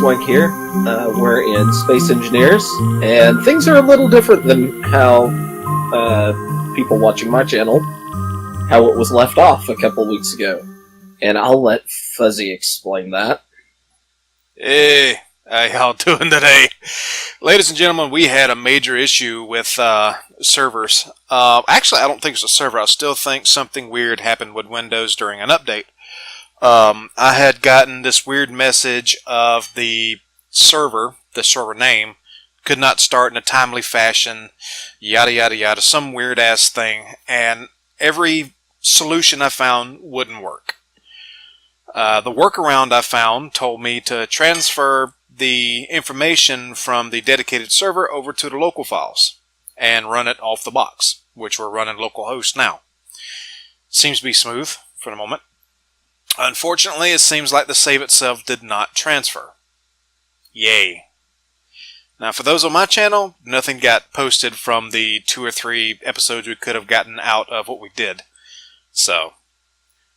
Swank here. We're in Space Engineers, and things are a little different than how people watching my channel, how it was left off a couple weeks ago. And I'll let Fuzzy explain that. Hey, how y'all doing today? Ladies and gentlemen, we had a major issue with servers. Actually, I don't think it's a server. I still think something weird happened with Windows during an update. I had gotten this weird message of the server name, could not start in a timely fashion, yada yada yada, some weird ass thing, and every solution I found wouldn't work. The workaround I found told me to transfer the information from the dedicated server over to the local files and run it off the box, which we're running localhost now. Seems to be smooth for the moment. Unfortunately, it seems like the save itself did not transfer. Yay. Now, for those on my channel, nothing got posted from the 2 or 3 episodes we could have gotten out of what we did. So,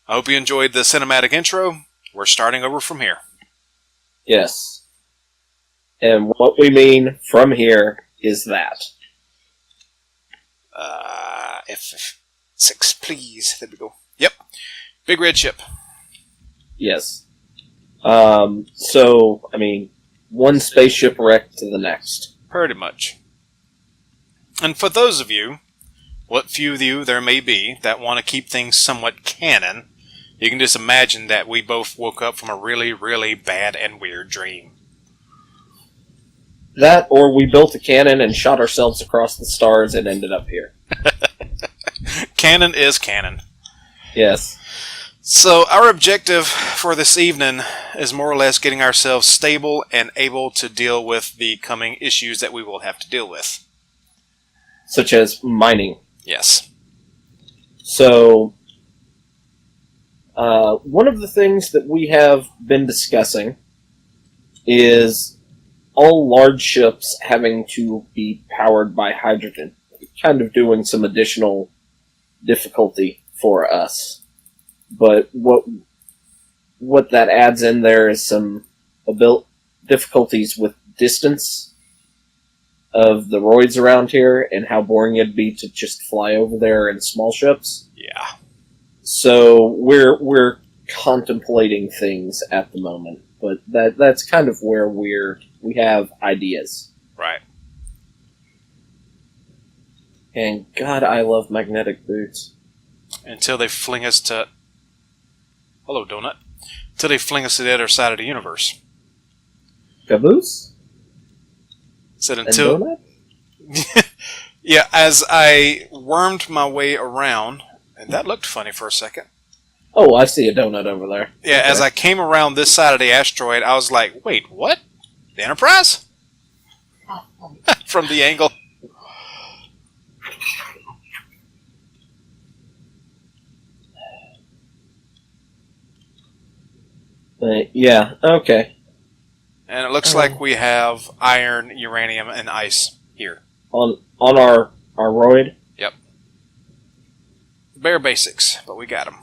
I hope you enjoyed the cinematic intro. We're starting over from here. Yes. And what we mean from here is that. F6, please. There we go. Yep. Big red ship. Yes. One spaceship wreck to the next. Pretty much. And for those of you, what few of you there may be, that want to keep things somewhat canon, you can just imagine that we both woke up from a really, really bad and weird dream. That, or we built a cannon and shot ourselves across the stars and ended up here. Canon is canon. Yes. So our objective for this evening is more or less getting ourselves stable and able to deal with the coming issues that we will have to deal with. Such as mining. Yes. So, one of the things that we have been discussing is all large ships having to be powered by hydrogen, kind of doing some additional difficulty for us. But what that adds in there is some difficulties with distance of the roids around here and how boring it'd be to just fly over there in small ships. Yeah. So we're contemplating things at the moment, but that's kind of where we have ideas. Right. And God, I love magnetic boots. Until they fling us to... Hello, Donut. Until they fling us to the other side of the universe. Caboose? Said until... And donut? Yeah, as I wormed my way around, and that looked funny for a second. Oh, I see a donut over there. Yeah, okay. As I came around this side of the asteroid, I was like, wait, what? The Enterprise? From the angle. Yeah, okay. And it looks like we have iron, uranium, and ice here. On our roid? Yep. Bare basics, but we got them.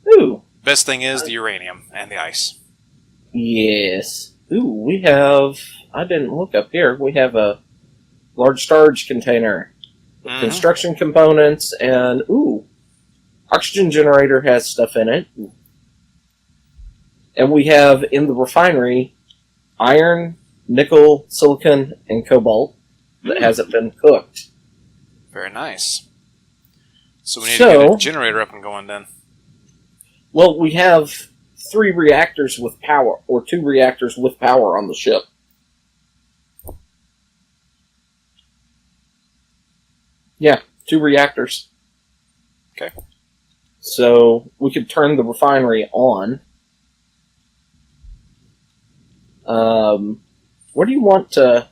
Ooh. Best thing is the uranium and the ice. Yes. Ooh, we have... I didn't look up here. We have a large storage container. With construction components and... Ooh. Oxygen generator has stuff in it. And we have, in the refinery, iron, nickel, silicon, and cobalt that hasn't been cooked. Very nice. So we need to get a generator up and going then. Well, we have 3 reactors with power, or 2 reactors with power on the ship. Yeah, 2 reactors. Okay. So we could turn the refinery on. Where do you want to...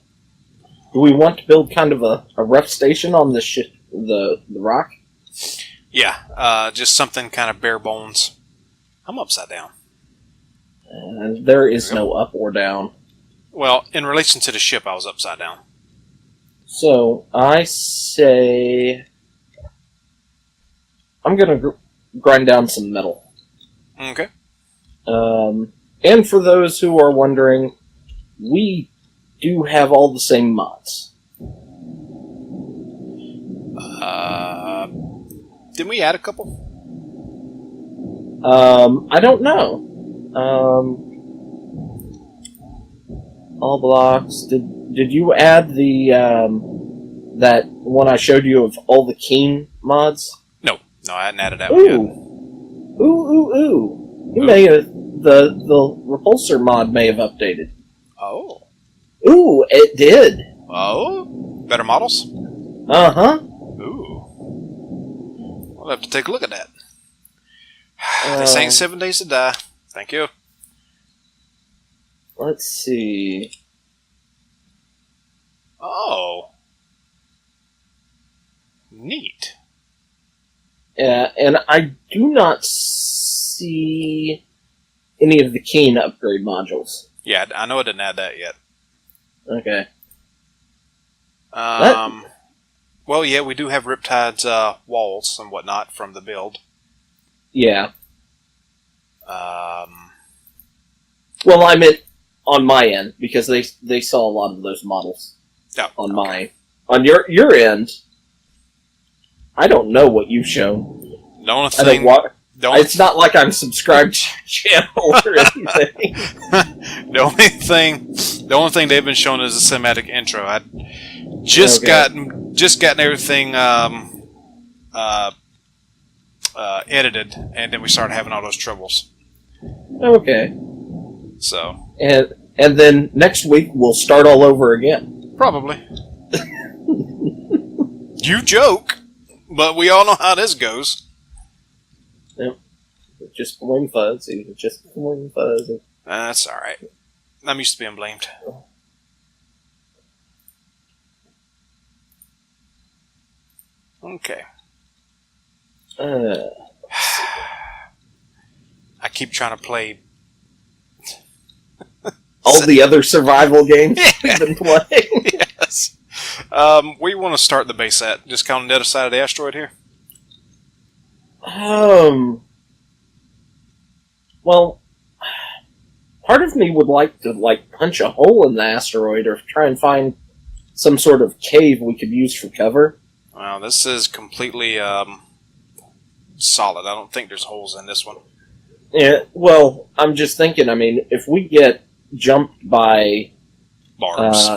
Do we want to build kind of a rough station on this the rock? Yeah, just something kind of bare bones. I'm upside down. And there is no up or down. Well, in relation to the ship, I was upside down. So, I say... I'm going to grind down some metal. Okay. And And for those who are wondering, we do have all the same mods. Didn't we add a couple? I don't know. All blocks. Did you add the that one I showed you of all the Keen mods? No, I hadn't added that one yet. Ooh. You may have the repulsor mod may have updated. Oh. Ooh, it did. Oh? Better models? Uh-huh. Ooh. We'll have to take a look at that. This ain't 7 Days to Die. Thank you. Let's see. Oh. Neat. Yeah, and I do not see any of the Keen upgrade modules. Yeah, I know I didn't add that yet. Okay. Well, yeah, we do have Riptide's walls and whatnot from the build. Yeah. Well, I meant on my end, because they saw a lot of those models. Oh, on your end, I don't know what you've shown. The only thing, it's not like I'm subscribed to your channel or anything. the only thing they've been showing is a cinematic intro. I'd just gotten everything edited, and then we started having all those troubles. Okay. So. And then next week we'll start all over again. Probably. You joke, but we all know how this goes. Yep. Just plain fuzzy. Just plain fuzzy. That's alright. I'm used to being blamed. Okay. I keep trying to play all the other survival games we've been playing. Yes. Where you want to start the base at? Just kind of on the other side of the asteroid here? Well, part of me would like to punch a hole in the asteroid or try and find some sort of cave we could use for cover. Well, this is completely solid. I don't think there's holes in this one. Yeah, well, I'm just thinking, I mean, if we get jumped by barbs,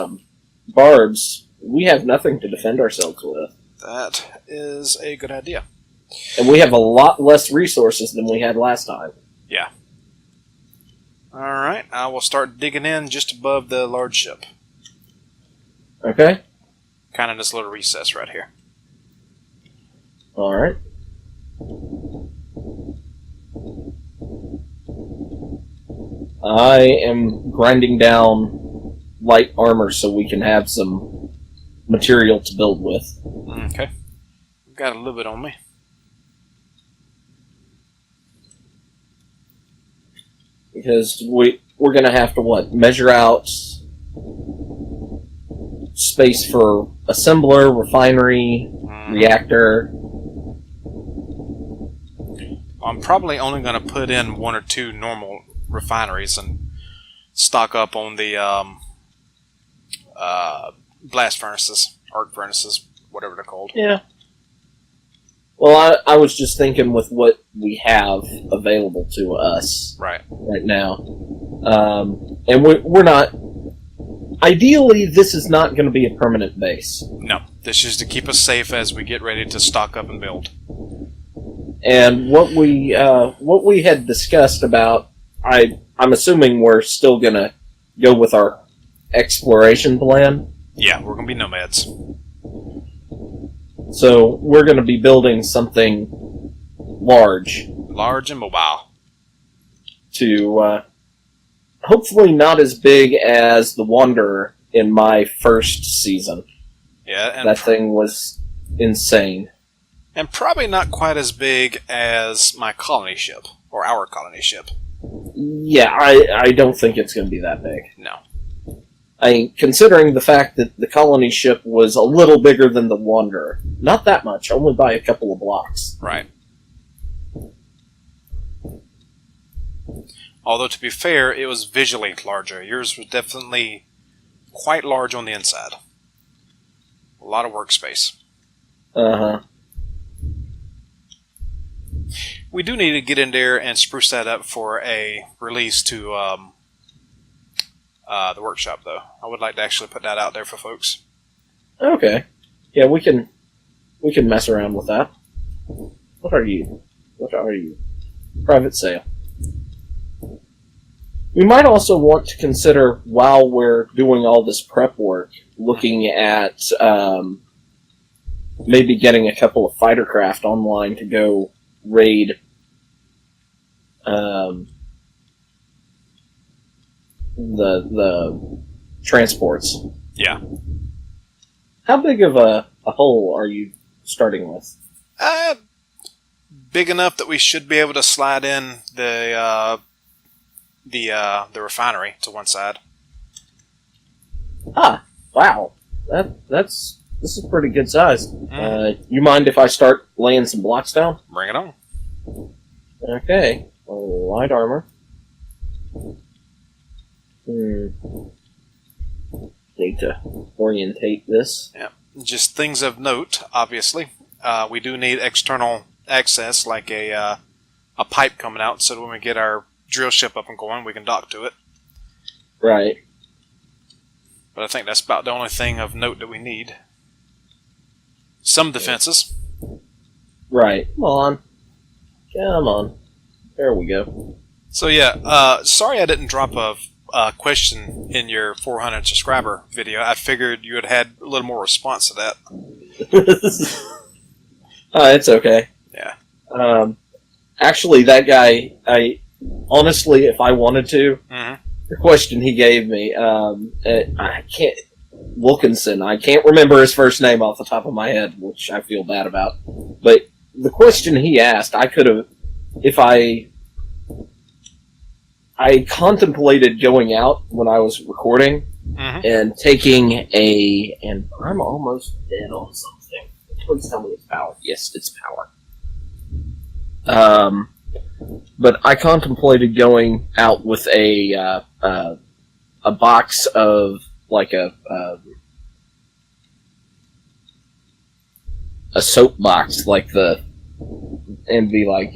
we have nothing to defend ourselves with. That is a good idea. And we have a lot less resources than we had last time. Yeah. Alright, I will start digging in just above the large ship. Okay. Kind of this little recess right here. Alright. I am grinding down light armor so we can have some material to build with. Okay. Got a little bit on me. Because we're going to have to, measure out space for assembler, refinery, reactor. I'm probably only going to put in 1 or 2 normal refineries and stock up on the blast furnaces, arc furnaces, whatever they're called. Yeah. Well, I was just thinking with what we have available to us right now. And we're not... Ideally, this is not going to be a permanent base. No. This is to keep us safe as we get ready to stock up and build. And what we had discussed about... I'm assuming we're still going to go with our exploration plan. Yeah, we're going to be nomads. So we're going to be building something large. Large and mobile. To hopefully not as big as the Wanderer in my first season. Yeah, and that thing was insane. And probably not quite as big as my colony ship, or our colony ship. Yeah, I don't think it's going to be that big. No. I mean, considering the fact that the colony ship was a little bigger than the Wanderer. Not that much, only by a couple of blocks. Right. Although, to be fair, it was visually larger. Yours was definitely quite large on the inside. A lot of workspace. Uh-huh. We do need to get in there and spruce that up for a release to the workshop, though. I would like to actually put that out there for folks. Okay. Yeah, we can mess around with that. What are you? Private sale. We might also want to consider, while we're doing all this prep work, looking at maybe getting a couple of fighter craft online to go raid the transports. Yeah. How big of a hole are you starting with? Big enough that we should be able to slide in the refinery to one side. Ah, wow. This is pretty good size. You mind if I start laying some blocks down? Bring it on. Okay. Light armor. Need to orientate this. Yeah. Just things of note, obviously. We do need external access, like a pipe coming out, so that when we get our drill ship up and going, we can dock to it. Right. But I think that's about the only thing of note that we need. Some defenses. Right. Come on. There we go. So yeah, sorry I didn't drop a question in your 400 subscriber video. I figured you had a little more response to that. It's okay. Yeah. Actually, that guy, honestly, if I wanted to, the question he gave me, I can't, Wilkinson, I can't remember his first name off the top of my head, which I feel bad about. But the question he asked, I could have, if I contemplated going out when I was recording and taking and I'm almost dead on something. Please tell me it's power. Yes, it's power. But I contemplated going out with a box of like a soap box, like and be like,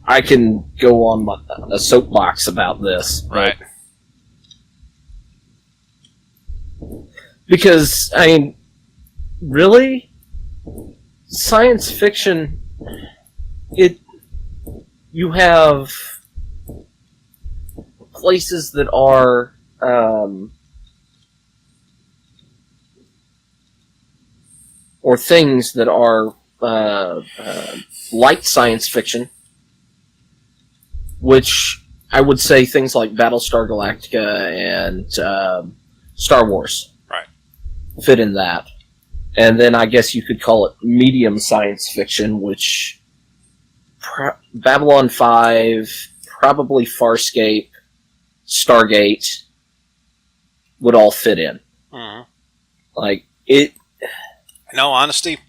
I can go on a soapbox about this, right? Because I mean, really, science fiction. You have places that are or things that are like science fiction, which I would say things like Battlestar Galactica and Star Wars fit in that. And then I guess you could call it medium science fiction, which Babylon 5, probably Farscape, Stargate would all fit in. Like, it... In all honesty,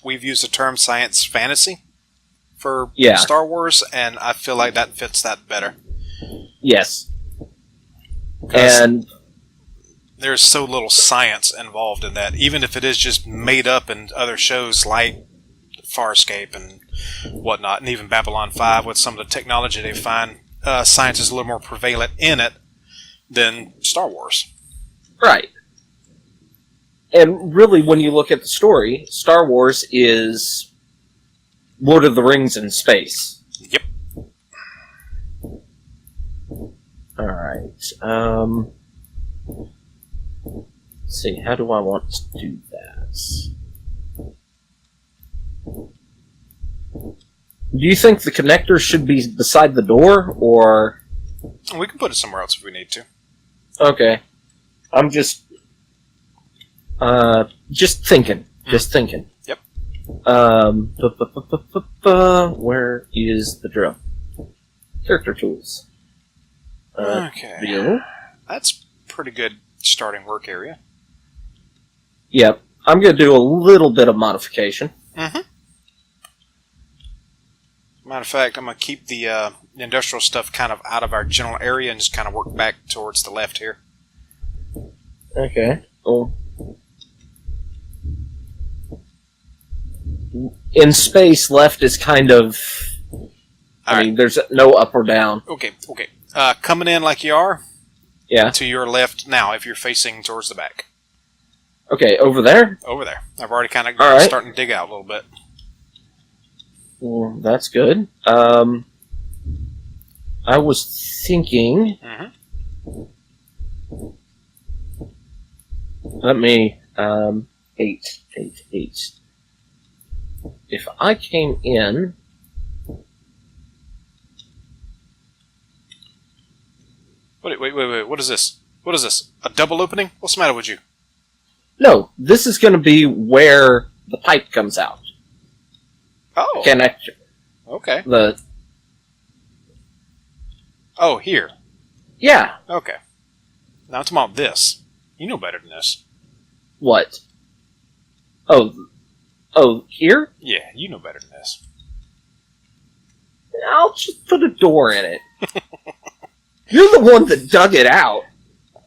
we've used the term science fantasy for Star Wars, and I feel like that fits that better. Yes. And there's so little science involved in that, even if it is just made up in other shows like Farscape and whatnot, and even Babylon 5 with some of the technology they find, science is a little more prevalent in it than Star Wars. Right. And really, when you look at the story, Star Wars is Lord of the Rings in space. Yep. Alright. Let's see, how do I want to do that? Do you think the connector should be beside the door, or... We can put it somewhere else if we need to. Okay. I'm just thinking. Just thinking. Yep. Where is the drill? Character tools. Okay. View. That's pretty good starting work area. Yep. I'm going to do a little bit of modification. Matter of fact, I'm going to keep the industrial stuff kind of out of our general area and just kind of work back towards the left here. Okay. Well, in space, left is kind of... I mean, there's no up or down. Okay. Coming in like you are. Yeah. To your left now, if you're facing towards the back. Okay, over there? Over there. I've already kind of starting to dig out a little bit. Well, that's good. I was thinking... Let me... 8. If I came in... Wait. What is this? What is this? A double opening? What's the matter with you? No, this is going to be where the pipe comes out. Oh. Connection. Okay. Oh, here. Yeah. Okay. Now I'm talking about this. You know better than this. What? Oh, here? Yeah, you know better than this. I'll just put a door in it. You're the one that dug it out.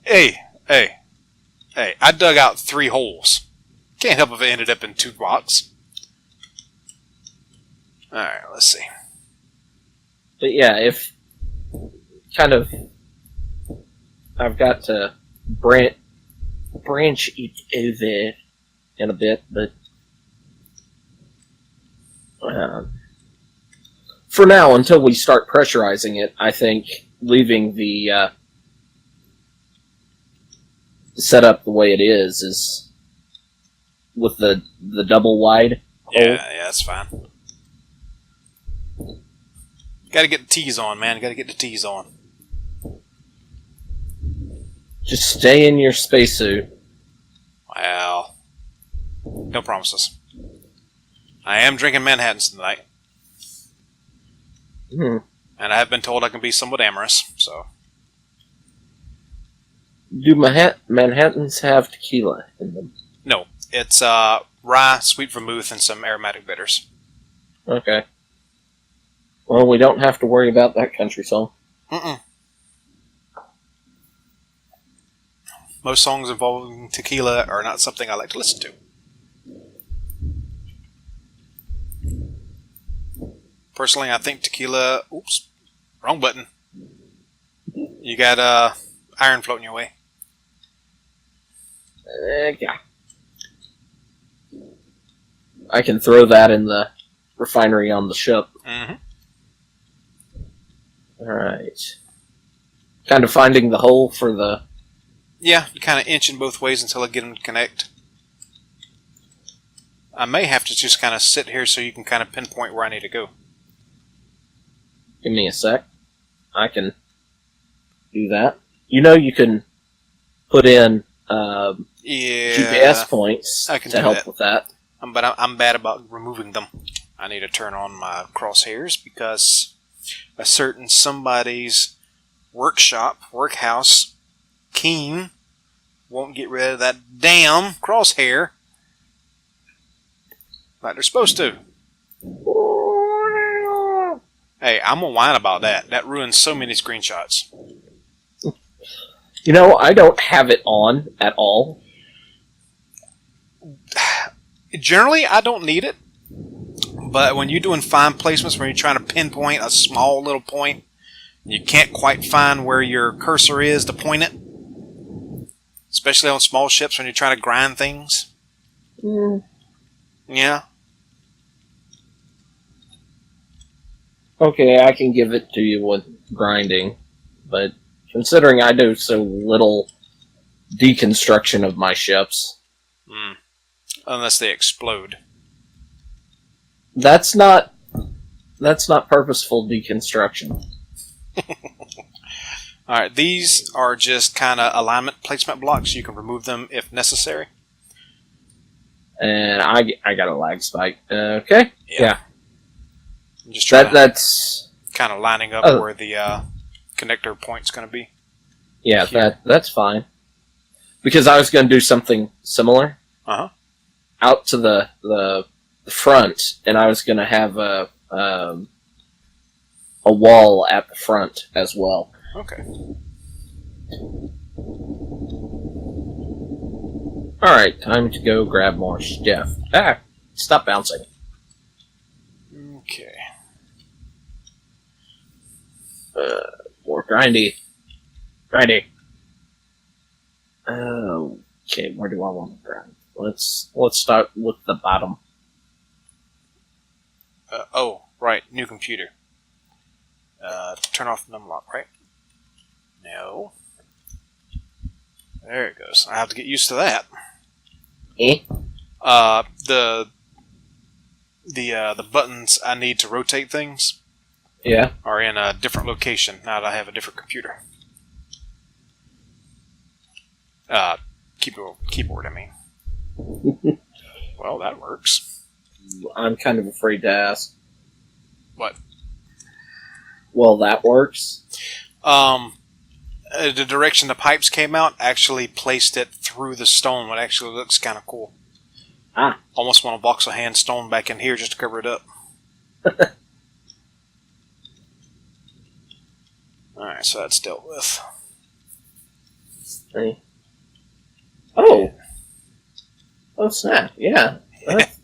Hey, I dug out 3 holes. Can't help if it ended up in 2 blocks. Alright, let's see. But yeah, if... Kind of... I've got to branch it over in a bit, but... for now, until we start pressurizing it, I think leaving the setup the way it is with the double wide hole. Yeah, that's fine. Gotta get the T's on, man. Gotta get the T's on. Just stay in your spacesuit. Well, no promises. I am drinking Manhattans tonight. Hmm. And I have been told I can be somewhat amorous, so... Do Manhattans have tequila in them? No. It's rye, sweet vermouth, and some aromatic bitters. Okay. Well, we don't have to worry about that country song. Most songs involving tequila are not something I like to listen to. Personally, I think tequila... Oops. Wrong button. You got iron floating your way. Yeah. I can throw that in the refinery on the ship. Mm-hmm. Alright. Kind of finding the hole for the... Yeah, you kind of inching both ways until I get them to connect. I may have to just kind of sit here so you can kind of pinpoint where I need to go. Give me a sec. I can do that. You know you can put in GPS points to help with that. But I'm bad about removing them. I need to turn on my crosshairs because a certain somebody's workhouse, Keen, won't get rid of that damn crosshair like they're supposed to. Hey, I'm gonna whine about that. That ruins so many screenshots. You know, I don't have it on at all. Generally, I don't need it. But when you're doing fine placements, when you're trying to pinpoint a small little point, you can't quite find where your cursor is to point it. Especially on small ships when you're trying to grind things. Yeah. Okay, I can give it to you with grinding, but considering I do so little deconstruction of my ships... Unless they explode. That's not purposeful deconstruction. Alright, these are just kind of alignment placement blocks. You can remove them if necessary. And I got a lag spike. Okay. Yeah. I'm just trying that's kind of lining up where the connector point's going to be. Yeah, that's fine. Because I was going to do something similar. Out to the front, and I was going to have a a wall at the front as well. Okay. Alright, time to go grab more stuff. Ah, stop bouncing. Okay. More grindy. Grindy. Okay, where do I want to grind? Let's start with the bottom. Oh, right. New computer. Turn off numlock, right? No. There it goes. I have to get used to that. Eh? The buttons I need to rotate things are in a different location now that I have a different computer. Keyboard, I mean. Well, that works. I'm kind of afraid to ask. What? Well, that works. The direction the pipes came out actually placed it through the stone, what actually looks kind of cool. Ah. Almost want to box a hand stone back in here just to cover it up. Alright, so that's dealt with. Hey. Oh! Oh, snap. Yeah.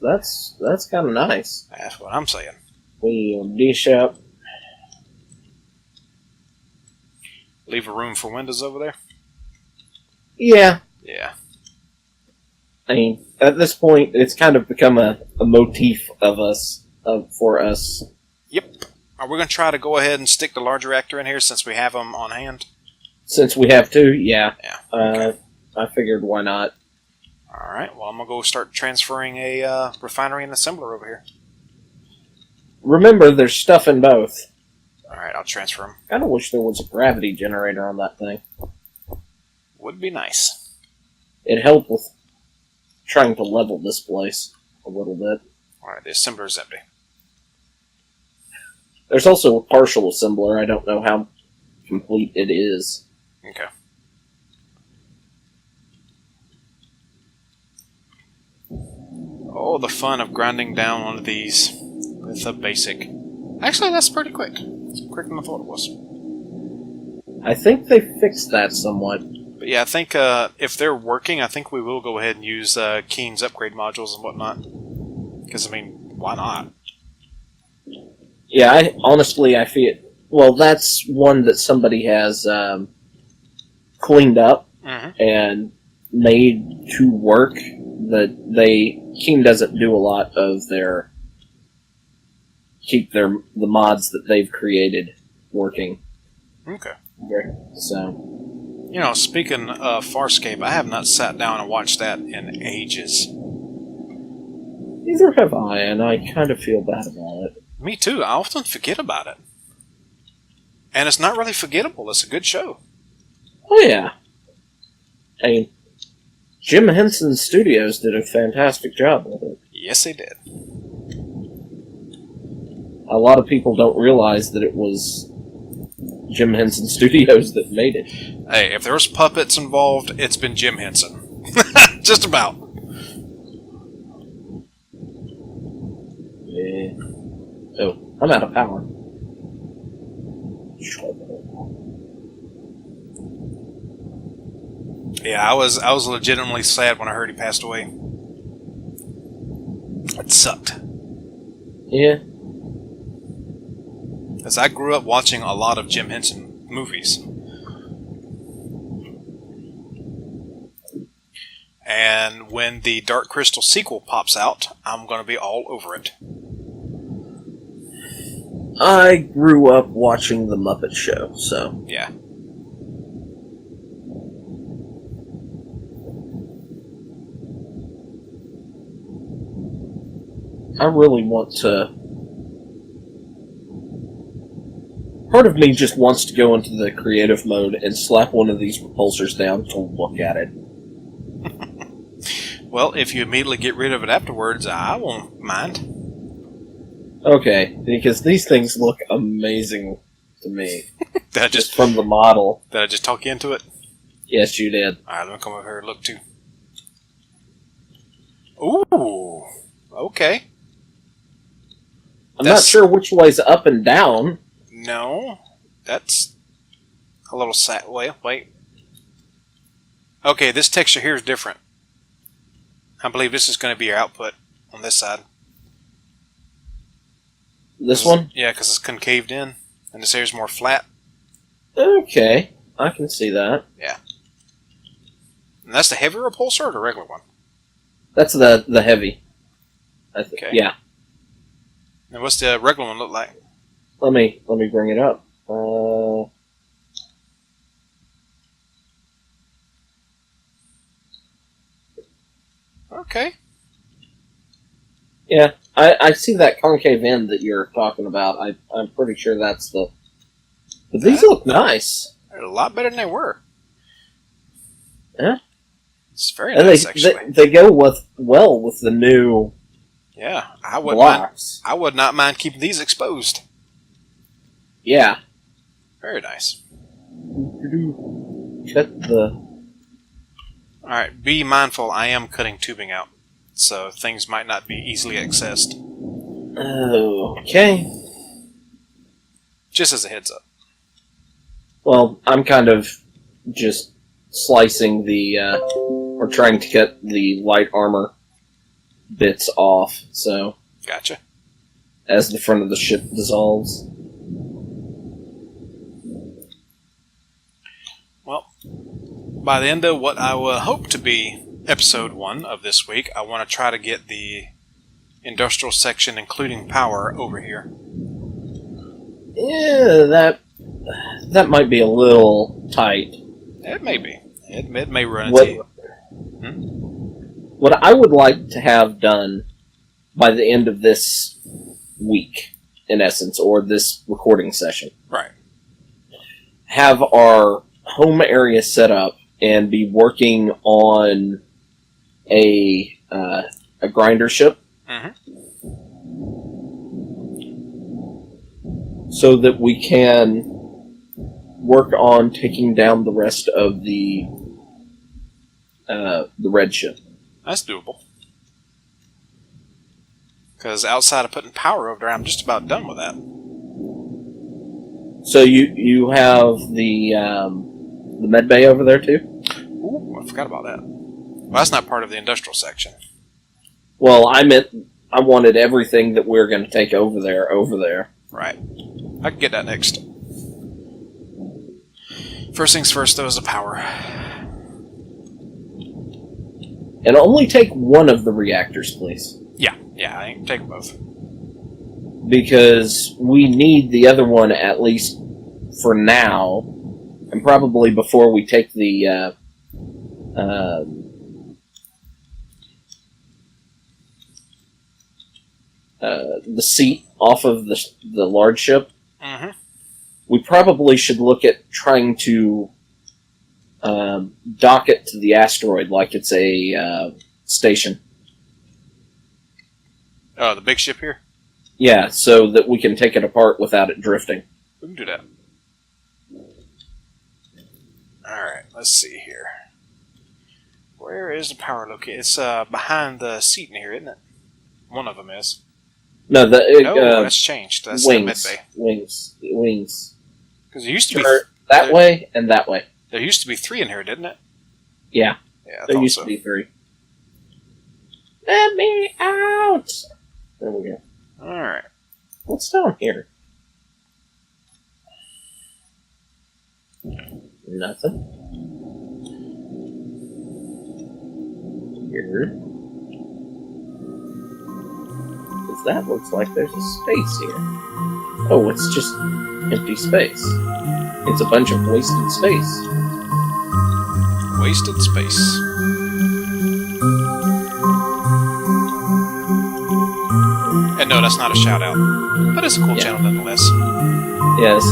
That's kind of nice. That's what I'm saying. We'll dish up. Leave a room for windows over there? Yeah. Yeah. I mean, at this point, it's kind of become a motif of us, for us. Yep. Are we going to try to go ahead and stick the large reactor in here since we have them on hand? Since we have two, yeah. Yeah. Okay. I figured why not. Alright, well, I'm going to go start transferring a refinery and assembler over here. Remember, there's stuff in both. Alright, I'll transfer them. I kind of wish there was a gravity generator on that thing. Would be nice. It'd help with trying to level this place a little bit. Alright, the assembler's empty. There's also a partial assembler. I don't know how complete it is. Okay. Oh, the fun of grinding down one of these with a basic. Actually, that's pretty quick. It's quicker than I thought it was. I think they fixed that somewhat. But yeah, I think if they're working, I think we will go ahead and use Keen's upgrade modules and whatnot. Because, I mean, why not? Yeah, I feel... Well, that's one that somebody has cleaned up and made to work. Keen doesn't do a lot of keep the mods that they've created working. Okay. So... You know, speaking of Farscape, I have not sat down and watched that in ages. Neither have I, and I kind of feel bad about it. Me too. I often forget about it. And it's not really forgettable. It's a good show. Oh, yeah. I mean, Jim Henson Studios did a fantastic job with it. Yes, they did. A lot of people don't realize that it was Jim Henson Studios that made it. Hey, if there's puppets involved, it's been Jim Henson. Just about. Yeah. Oh, I'm out of power. Yeah, I was legitimately sad when I heard he passed away. It sucked. Yeah. Because I grew up watching a lot of Jim Henson movies. And when the Dark Crystal sequel pops out, I'm going to be all over it. I grew up watching The Muppet Show, so... Yeah. I really want to... Part of me just wants to go into the creative mode and slap one of these repulsors down to look at it. Well, if you immediately get rid of it afterwards, I won't mind. Okay, because these things look amazing to me. Did I just from the model. Did I just talk you into it? Yes, you did. Alright, let me come over here and look too. Ooh, okay. I'm not sure which way's up and down. No, that's a little sad. Wait. Okay, this texture here is different. I believe this is going to be your output on this side. This one? Yeah, because it's concaved in, and this area's more flat. Okay, I can see that. Yeah. And that's the heavy repulsor or the regular one? That's the heavy. Okay. Yeah. And what's the regular one look like? Let me bring it up. Okay. Yeah, I see that concave end that you're talking about. I'm pretty sure that's the... But these look nice. They're a lot better than they were. Yeah. It's very And nice, actually. they go well with the new blocks. I would not mind keeping these exposed. Yeah. Very nice. Cut the... Alright, be mindful, I am cutting tubing out, so things might not be easily accessed. Okay. Just as a heads up. Well, I'm kind of just slicing the, or trying to cut the light armor bits off, so... Gotcha. As the front of the ship dissolves. Well, by the end of what I will hope to be episode 1 of this week, I want to try to get the industrial section, including power, over here. Yeah, that might be a little tight. It may be. It may run into you. What I would like to have done by the end of this week, in essence, or this recording session. Right. Have our home area set up and be working on a grinder ship. So that we can work on taking down the rest of the red ship. That's doable. Because outside of putting power over there, I'm just about done with that. So you have the med bay over there too? Ooh, I forgot about that. Well, that's not part of the industrial section. Well, I wanted everything that we're going to take over there. Right. I can get that next. First things first, though, is the power. And only take one of the reactors, please. Yeah, I can take them both. Because we need the other one at least for now, and probably before we take the seat off of the large ship. Mm-hmm. We probably should look at trying to dock it to the asteroid like it's a station. Oh, the big ship here? Yeah, so that we can take it apart without it drifting. We can do that. Alright, let's see here. Where is the power located? It's behind the seat in here, isn't it? One of them is. No, that's changed. That's wings, the mid bay. Wings. Because there used to be that way and that way. There used to be 3 in here, didn't it? Yeah. Yeah, There used to be 3. Let me out! There we go. Alright. What's down here? Nothing. Weird. Because that looks like there's a space here. Oh, it's just empty space. It's a bunch of wasted space. Wasted space. And no, that's not a shout out. But it's a cool channel nonetheless. Yes.